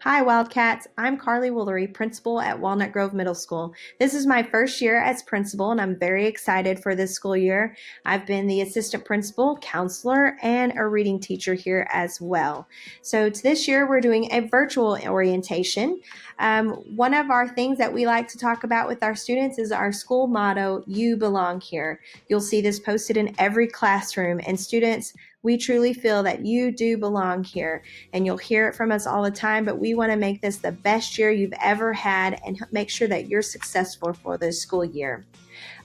Hi, Wildcats. I'm Carly Woolery, principal at Walnut Grove Middle School. This is my first year as principal, and I'm very excited for this school year. I've been the assistant principal, counselor, and a reading teacher here as well. So this year, we're doing a virtual orientation. One of our things that we like to talk about with our students is our school motto, "You belong here." You'll see this posted in every classroom, and students, we truly feel that you do belong here, and you'll hear it from us all the time, but we want to make this the best year you've ever had and make sure that you're successful for this school year.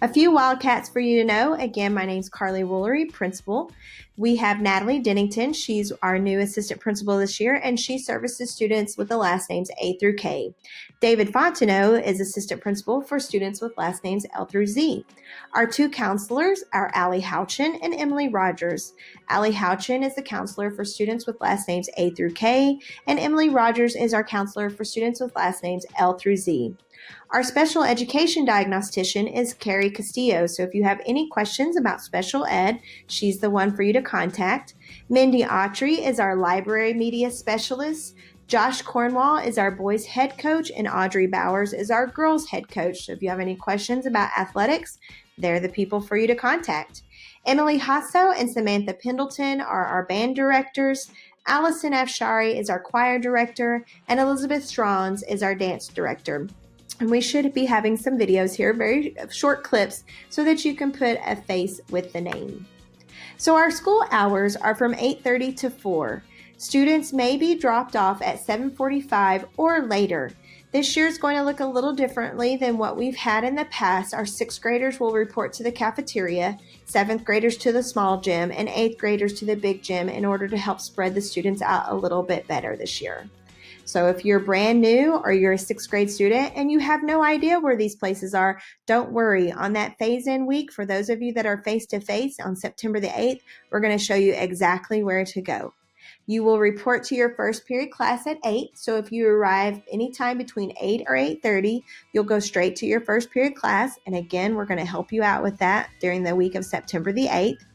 A few Wildcats for you to know. Again, my name's Carly Woolery, principal. We have Natalie Dennington. She's our new assistant principal this year, and she services students with the last names A through K. David Fontenot is assistant principal for students with last names L through Z. Our two counselors are Allie Houchin and Emily Rogers. Allie Houchin is the counselor for students with last names A through K, and Emily Rogers is our counselor for students with last names L through Z. Our special education diagnostician is Carrie Castillo, so if you have any questions about special ed, she's the one for you to contact. Mindy Autry is our library media specialist. Josh Cornwall is our boys head coach, and Audrey Bowers is our girls head coach. So if you have any questions about athletics, they're the people for you to contact. Emily Hasso and Samantha Pendleton are our band directors. Allison Afshari is our choir director, and Elizabeth Strauns is our dance director. And we should be having some videos here, very short clips, so that you can put a face with the name. So our school hours are from 8:30 to 4. Students may be dropped off at 7:45 or later. This year is going to look a little differently than what we've had in the past. Our 6th graders will report to the cafeteria, 7th graders to the small gym, and 8th graders to the big gym in order to help spread the students out a little bit better this year. So if you're brand new or you're a 6th grade student and you have no idea where these places are, don't worry. On that phase-in week, for those of you that are face-to-face on September the 8th, we're going to show you exactly where to go. You will report to your first period class at 8. So if you arrive anytime between 8 or 8:30, you'll go straight to your first period class. And again, we're going to help you out with that during the week of September the 8th.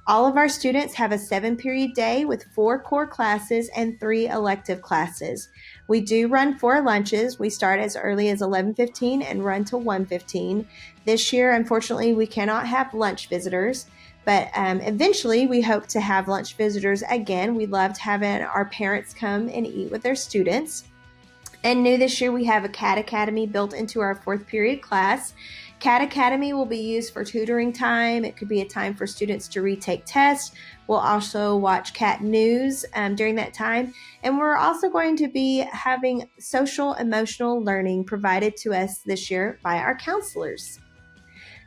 All of our students have a 7-period day with 4 core classes and 3 elective classes. We do run 4 lunches. We start as early as 11:15 and run till 1:15. This year, unfortunately, we cannot have lunch visitors, but eventually we hope to have lunch visitors again. We loved having our parents come and eat with their students. And new this year, we have a CAT Academy built into our 4th period class. CAT Academy will be used for tutoring time. It could be a time for students to retake tests. We'll also watch CAT News during that time. And we're also going to be having social emotional learning provided to us this year by our counselors.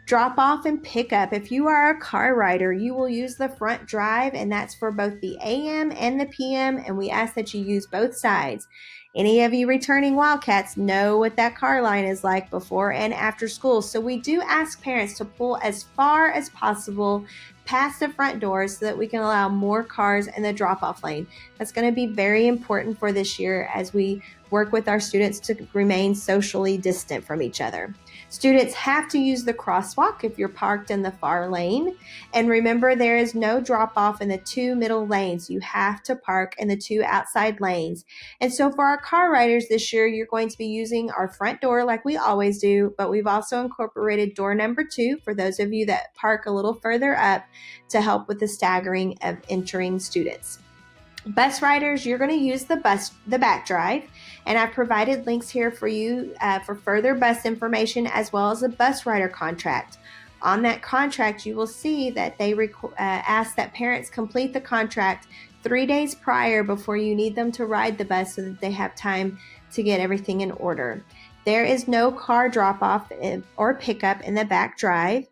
Drop off and pick up. If you are a car rider, you will use the front drive, and that's for both the AM and the PM, and we ask that you use both sides. Any of you returning Wildcats know what that car line is like before and after school. So we do ask parents to pull as far as possible past the front doors so that we can allow more cars in the drop-off lane. That's going to be very important for this year as we work with our students to remain socially distant from each other. Students have to use the crosswalk if you're parked in the far lane. And remember, there is no drop-off in the 2 middle lanes. You have to park in the 2 outside lanes. And so for our car riders this year, you're going to be using our front door like we always do, but we've also incorporated door number 2 for those of you that park a little further up to help with the staggering of entering students. Bus riders, you're going to use the back drive, and I've provided links here for you for further bus information as well as a bus rider contract. On that contract, you will see that they ask that parents complete the contract 3 days prior before you need them to ride the bus so that they have time to get everything in order. There is no car drop-off or pickup in the back drive.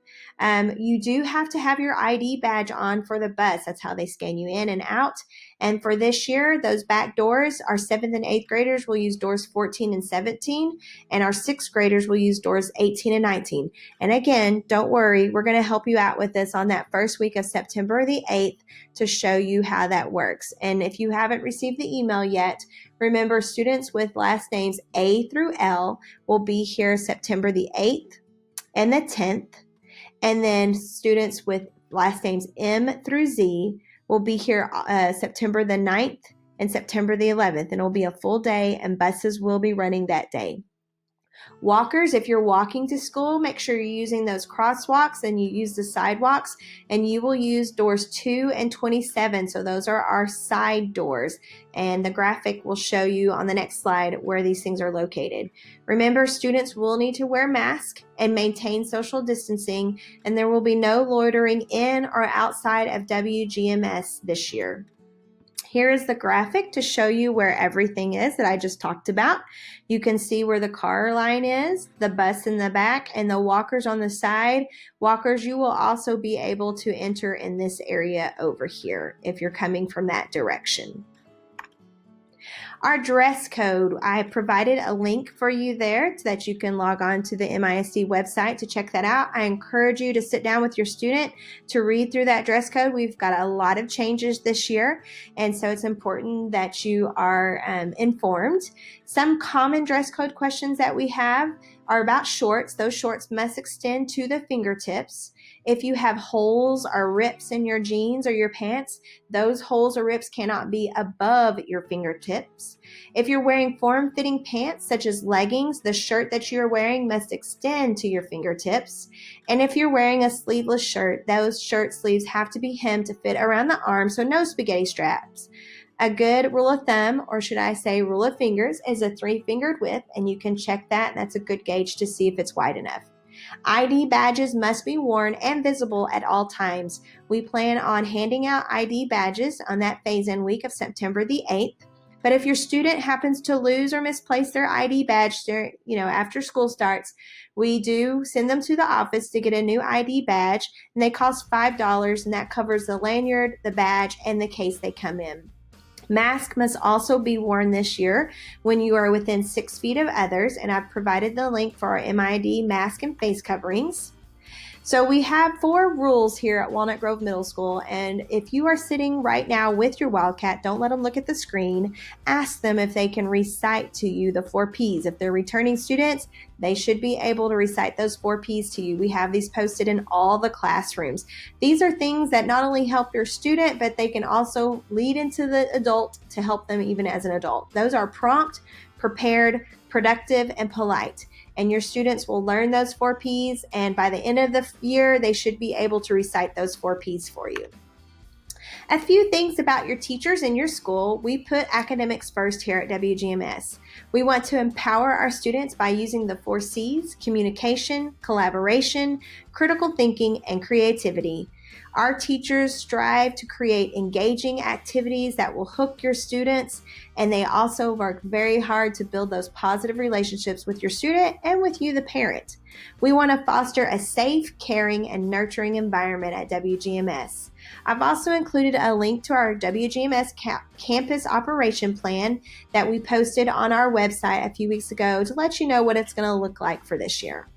You do have to have your ID badge on for the bus. That's how they scan you in and out. And for this year, those back doors, our 7th and 8th graders will use doors 14 and 17, and our 6th graders will use doors 18 and 19. And again, don't worry, we're going to help you out with this on that first week of September the 8th to show you how that works. And if you haven't received the email yet, remember, students with last names A through L will be here September the 8th and the 10th. And then students with last names M through Z will be here September the 9th and September the 11th, and it'll be a full day, and buses will be running that day. Walkers, if you're walking to school, make sure you're using those crosswalks and you use the sidewalks, and you will use doors 2 and 27. So those are our side doors, and the graphic will show you on the next slide where these things are located. Remember, students will need to wear masks and maintain social distancing, and there will be no loitering in or outside of WGMS this year. Here is the graphic to show you where everything is that I just talked about. You can see where the car line is, the bus in the back, and the walkers on the side. Walkers, you will also be able to enter in this area over here if you're coming from that direction. Our dress code, I provided a link for you there so that you can log on to the MISD website to check that out. I encourage you to sit down with your student to read through that dress code. We've got a lot of changes this year, and so it's important that you are informed. Some common dress code questions that we have are about shorts. Those shorts must extend to the fingertips. If you have holes or rips in your jeans or your pants, those holes or rips cannot be above your fingertips. If you're wearing form-fitting pants such as leggings, the shirt that you're wearing must extend to your fingertips. And if you're wearing a sleeveless shirt, those shirt sleeves have to be hemmed to fit around the arm, so no spaghetti straps. A good rule of thumb, or should I say rule of fingers, is a 3-fingered width, and you can check that, and that's a good gauge to see if it's wide enough. ID badges must be worn and visible at all times. We plan on handing out ID badges on that phase-in week of September the 8th. But if your student happens to lose or misplace their ID badge after school starts, we do send them to the office to get a new ID badge, and they cost $5, and that covers the lanyard, the badge, and the case they come in. Mask must also be worn this year when you are within 6 feet of others, and I've provided the link for our MID mask and face coverings. So we have 4 rules here at Walnut Grove Middle School, and if you are sitting right now with your Wildcat, don't let them look at the screen. Ask them if they can recite to you the 4 Ps. If they're returning students, they should be able to recite those 4 Ps to you. We have these posted in all the classrooms. These are things that not only help your student, but they can also lead into the adult to help them even as an adult. Those are prompt, prepared, productive, and polite. And your students will learn those 4 Ps, and by the end of the year, they should be able to recite those 4 Ps for you. A few things about your teachers in your school. We put academics first here at WGMS. We want to empower our students by using the 4 Cs: communication, collaboration, critical thinking, and creativity. Our teachers strive to create engaging activities that will hook your students, and they also work very hard to build those positive relationships with your student and with you, the parent. We want to foster a safe, caring, and nurturing environment at WGMS. I've also included a link to our WGMS campus operation plan that we posted on our website a few weeks ago to let you know what it's going to look like for this year.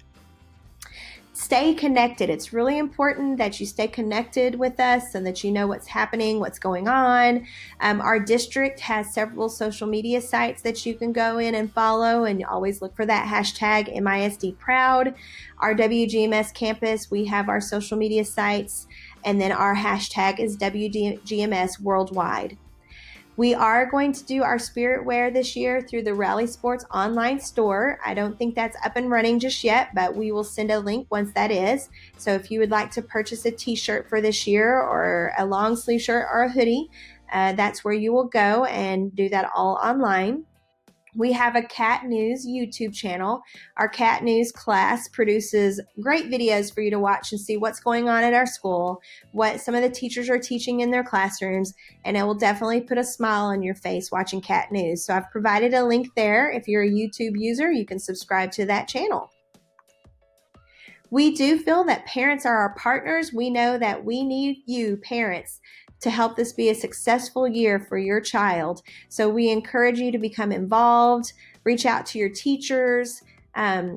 Stay connected. It's really important that you stay connected with us and that you know what's happening, what's going on. Our district has several social media sites that you can go in and follow, and always look for that hashtag MISDProud. Our WGMS campus, we have our social media sites, and then our hashtag is WGMS Worldwide. We are going to do our spirit wear this year through the Rally Sports online store. I don't think that's up and running just yet, but we will send a link once that is. So if you would like to purchase a t-shirt for this year, or a long sleeve shirt or a hoodie, that's where you will go and do that all online. We have a Cat News YouTube channel. Our Cat News class produces great videos for you to watch and see what's going on at our school, what some of the teachers are teaching in their classrooms, and it will definitely put a smile on your face watching Cat News. So I've provided a link there. If you're a YouTube user, you can subscribe to that channel. We do feel that parents are our partners. We know that we need you, parents, to help this be a successful year for your child. So we encourage you to become involved, reach out to your teachers.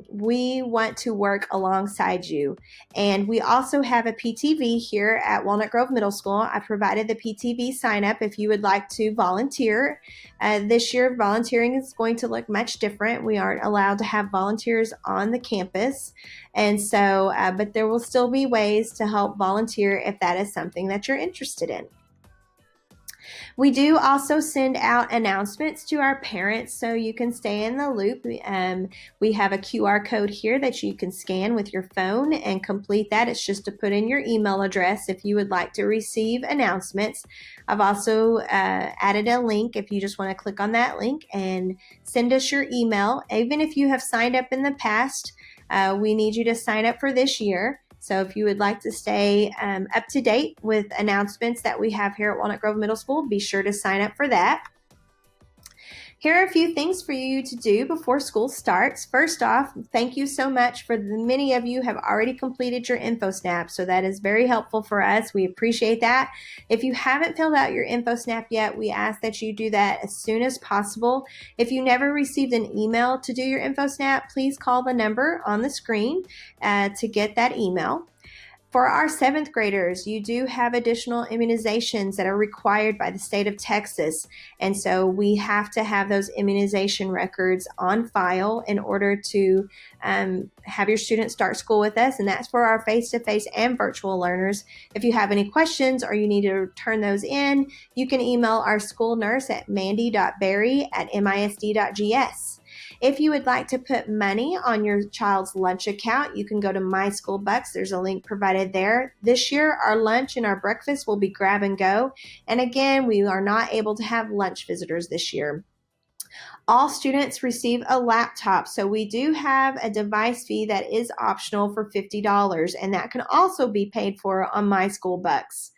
We want to work alongside you. And we also have a PTV here at Walnut Grove Middle School. I provided the PTV sign up if you would like to volunteer. This year, volunteering is going to look much different. We aren't allowed to have volunteers on the campus. And so, but there will still be ways to help volunteer if that is something that you're interested in. We do also send out announcements to our parents so you can stay in the loop. We have a QR code here that you can scan with your phone and complete that. It's just to put in your email address if you would like to receive announcements. I've also added a link if you just want to click on that link and send us your email. Even if you have signed up in the past, we need you to sign up for this year. So if you would like to stay up to date with announcements that we have here at Walnut Grove Middle School, be sure to sign up for that. Here are a few things for you to do before school starts. First off, thank you so much for the many of you have already completed your InfoSnap, so that is very helpful for us. We appreciate that. If you haven't filled out your InfoSnap yet, we ask that you do that as soon as possible. If you never received an email to do your InfoSnap, please call the number on the screen to get that email. For our 7th graders, you do have additional immunizations that are required by the state of Texas. And so we have to have those immunization records on file in order to have your students start school with us. And that's for our face-to-face and virtual learners. If you have any questions or you need to turn those in, you can email our school nurse at mandy.berry@misd.gs. If you would like to put money on your child's lunch account, you can go to My School Bucks. There's a link provided there. This year, our lunch and our breakfast will be grab and go. And again, we are not able to have lunch visitors this year. All students receive a laptop, so we do have a device fee that is optional for $50, and that can also be paid for on My School Bucks.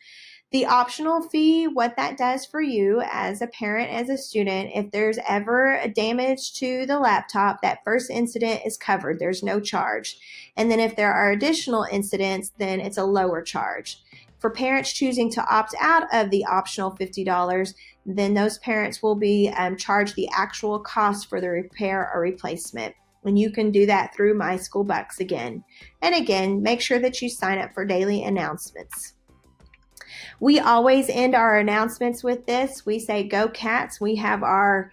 The optional fee, what that does for you as a parent, as a student, if there's ever a damage to the laptop, that first incident is covered. There's no charge. And then if there are additional incidents, then it's a lower charge. For parents choosing to opt out of the optional $50, then those parents will be charged the actual cost for the repair or replacement. And you can do that through My School Bucks again. And again, make sure that you sign up for daily announcements. We always end our announcements with this. We say, "Go Cats." We have our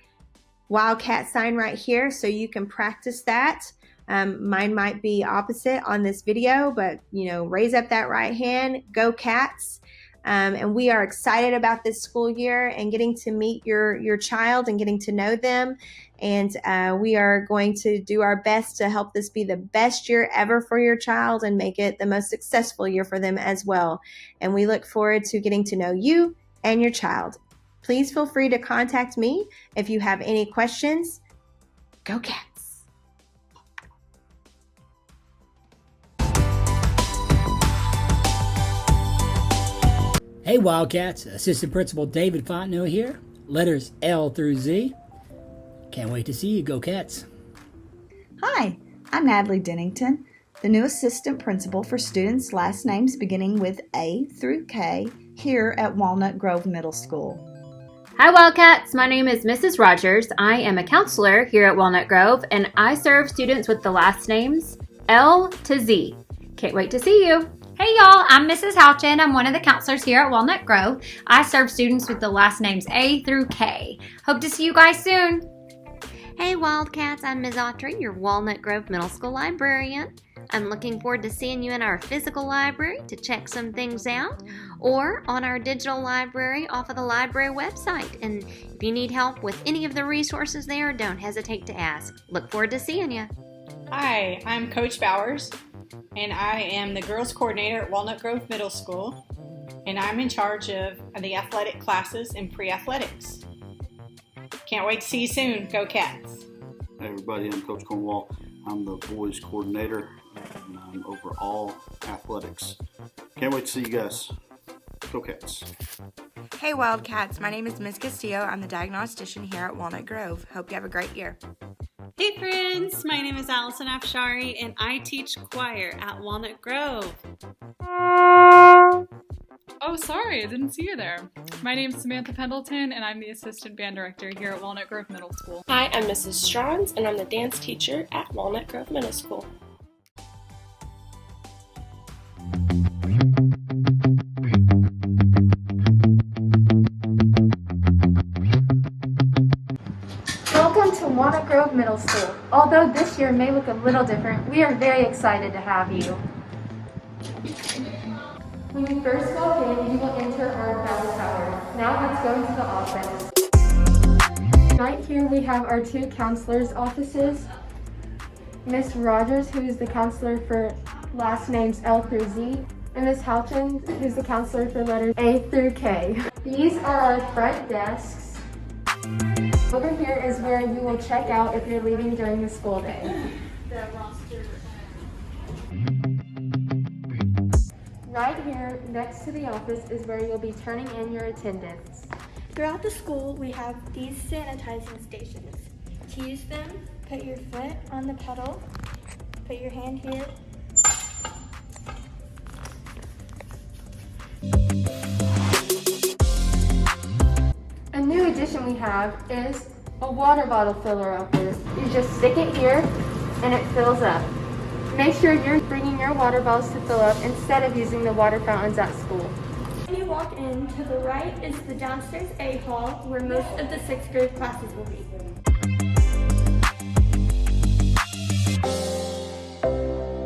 Wildcat sign right here, so you can practice that. Mine might be opposite on this video, but raise up that right hand. Go Cats. And we are excited about this school year and getting to meet your child and getting to know them. And we are going to do our best to help this be the best year ever for your child and make it the most successful year for them as well. And we look forward to getting to know you and your child. Please feel free to contact me if you have any questions. Go Cats! Hey Wildcats, Assistant Principal David Fontenot here. Letters L through Z. Can't wait to see you, Go Cats. Hi, I'm Natalie Dennington, the new Assistant Principal for students' last names beginning with A through K here at Walnut Grove Middle School. Hi Wildcats, my name is Mrs. Rogers. I am a counselor here at Walnut Grove and I serve students with the last names L to Z. Can't wait to see you. Hey y'all, I'm Mrs. Houchin. I'm one of the counselors here at Walnut Grove. I serve students with the last names A through K. Hope to see you guys soon. Hey Wildcats, I'm Ms. Autry, your Walnut Grove Middle School librarian. I'm looking forward to seeing you in our physical library to check some things out or on our digital library off of the library website. And if you need help with any of the resources there, don't hesitate to ask. Look forward to seeing you. Hi, I'm Coach Bowers, and I am the girls coordinator at Walnut Grove Middle School, and I'm in charge of the athletic classes and pre-athletics. Can't wait to see you soon. Go Cats! Hey everybody, I'm Coach Cornwall. I'm the boys coordinator, and I'm over all athletics. Can't wait to see you guys. Go Cats! Hey Wildcats, my name is Ms. Castillo. I'm the diagnostician here at Walnut Grove. Hope you have a great year. Hey friends, my name is Allison Afshari and I teach choir at Walnut Grove. Oh, sorry, I didn't see you there. My name is Samantha Pendleton and I'm the assistant band director here at Walnut Grove Middle School. Hi, I'm Mrs. Strauns and I'm the dance teacher at Walnut Grove Middle School. Welcome to Walnut Grove Middle School. Although this year may look a little different, we are very excited to have you. When you first walk in, you will enter our bell tower. Now let's go into the office. Right here we have our two counselors' offices. Miss Rogers, who is the counselor for last names L through Z, and Miss Houghton, who's the counselor for letters A through K. These are our front desks. Over here is where you will check out if you're leaving during the school day. Right here, next to the office, is where you'll be turning in your attendance. Throughout the school, we have these sanitizing stations. To use them, put your foot on the pedal, put your hand here. A new addition we have is a water bottle filler up here. You just stick it here and it fills up. Make sure you're bringing your water bottles to fill up instead of using the water fountains at school. When you walk in, to the right is the downstairs A hall where most of the 6th grade classes will be.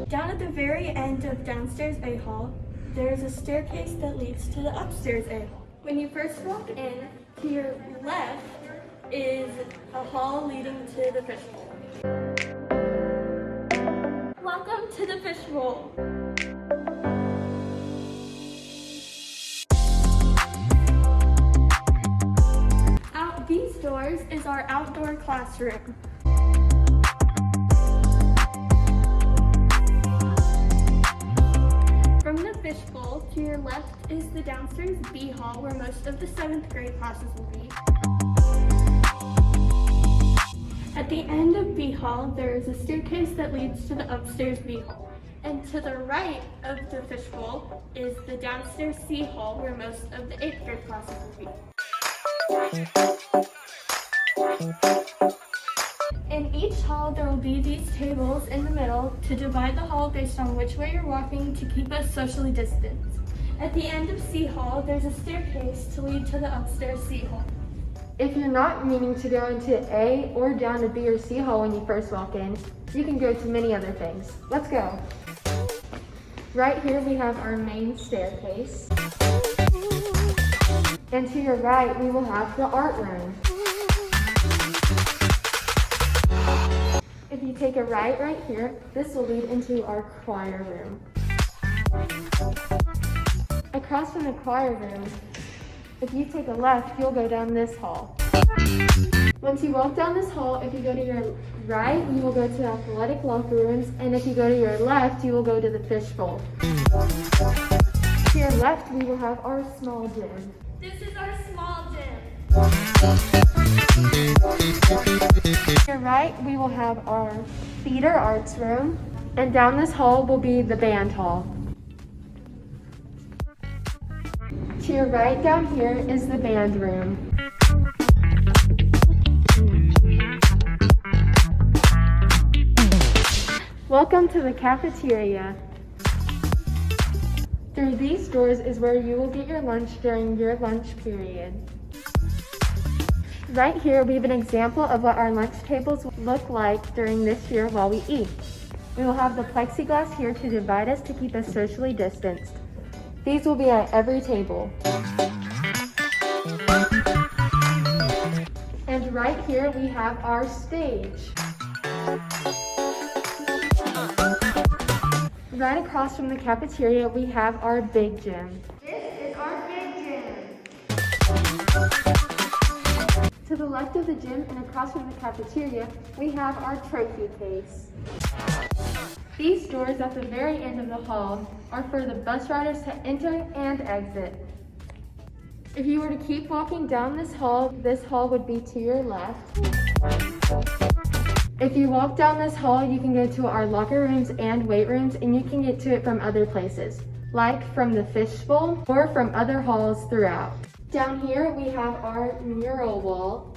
Down at the very end of downstairs A hall, there is a staircase that leads to the upstairs A hall. When you first walk in, to your left is a hall leading to the fishbowl. Welcome to the fishbowl. Out these doors is our outdoor classroom. From the fishbowl, to your left is the downstairs B hall where most of the 7th grade classes will be. At the end of B hall, there is a staircase that leads to the upstairs B hall. And to the right of the fishbowl is the downstairs C hall where most of the 8th grade classes will be. In each hall, there will be these tables in the middle to divide the hall based on which way you're walking to keep us socially distanced. At the end of C hall, there's a staircase to lead to the upstairs C hall. If you're not meaning to go into A or down to B or C hall when you first walk in, you can go to many other things. Let's go. Right here we have our main staircase. And to your right, we will have the art room. If you take a right here, this will lead into our choir room. Across from the choir room, if you take a left, you'll go down this hall. Once you walk down this hall, if you go to your right, you will go to the athletic locker rooms, and if you go to your left, you will go to the fishbowl. To your left, we will have our small gym. This is our small gym. To your right, we will have our theater arts room, and down this hall will be the band hall. To your right down here is the band room. Welcome to the cafeteria. Through these doors is where you will get your lunch during your lunch period. Right here we have an example of what our lunch tables look like during this year while we eat. We will have the plexiglass here to divide us to keep us socially distanced. These will be at every table. And right here we have our stage. Right across from the cafeteria we have our big gym. This is our big gym. To the left of the gym and across from the cafeteria we have our trophy case. These doors at the very end of the hall are for the bus riders to enter and exit. If you were to keep walking down this hall would be to your left. If you walk down this hall, you can go to our locker rooms and weight rooms, and you can get to it from other places, like from the fishbowl or from other halls throughout. Down here, we have our mural wall.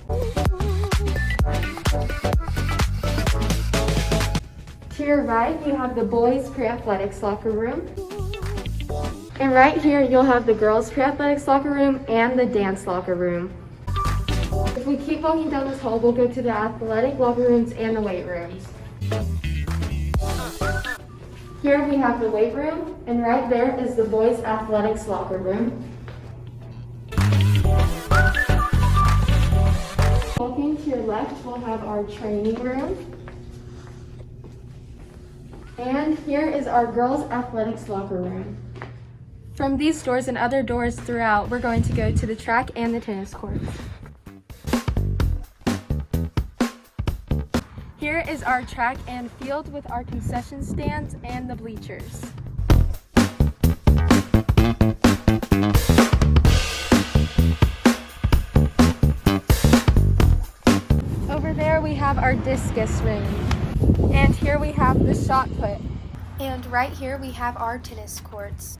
To your right, you have the boys' pre-athletics locker room. And right here, you'll have the girls' pre-athletics locker room and the dance locker room. If we keep walking down this hall, we'll go to the athletic locker rooms and the weight rooms. Here we have the weight room, and right there is the boys' athletics locker room. Walking to your left, we'll have our training room. And here is our girls' athletics locker room. From these doors and other doors throughout, we're going to go to the track and the tennis courts. Here is our track and field with our concession stands and the bleachers. Over there we have our discus ring. And here we have the shot put. And right here we have our tennis courts.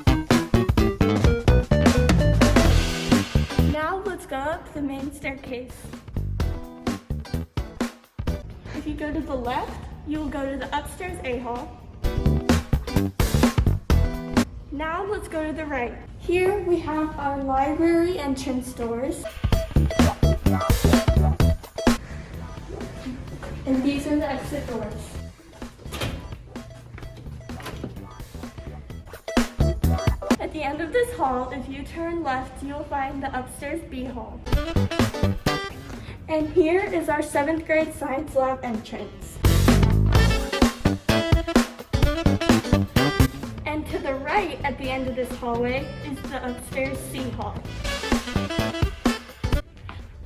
Now let's go up the main staircase. If you go to the left, you will go to the upstairs A hall. Now let's go to the right. Here we have our library entrance doors. And these are the exit doors. At the end of this hall, if you turn left, you'll find the upstairs B hall. And here is our 7th grade science lab entrance. And to the right, at the end of this hallway, is the upstairs C hall.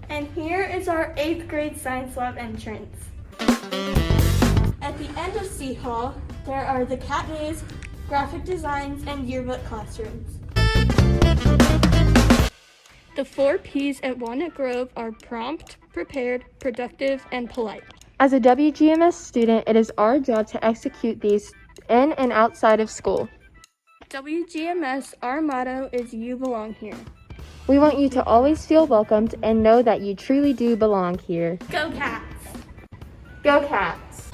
And here is our 8th grade science lab entrance. At the end of C hall, there are the cat maze, graphic designs, and yearbook classrooms. The 4 P's at Walnut Grove are prompt, prepared, productive, and polite. As a WGMS student, it is our job to execute these in and outside of school. WGMS, our motto is "You belong here." We want you to always feel welcomed and know that you truly do belong here. Go Cats! Go Cats!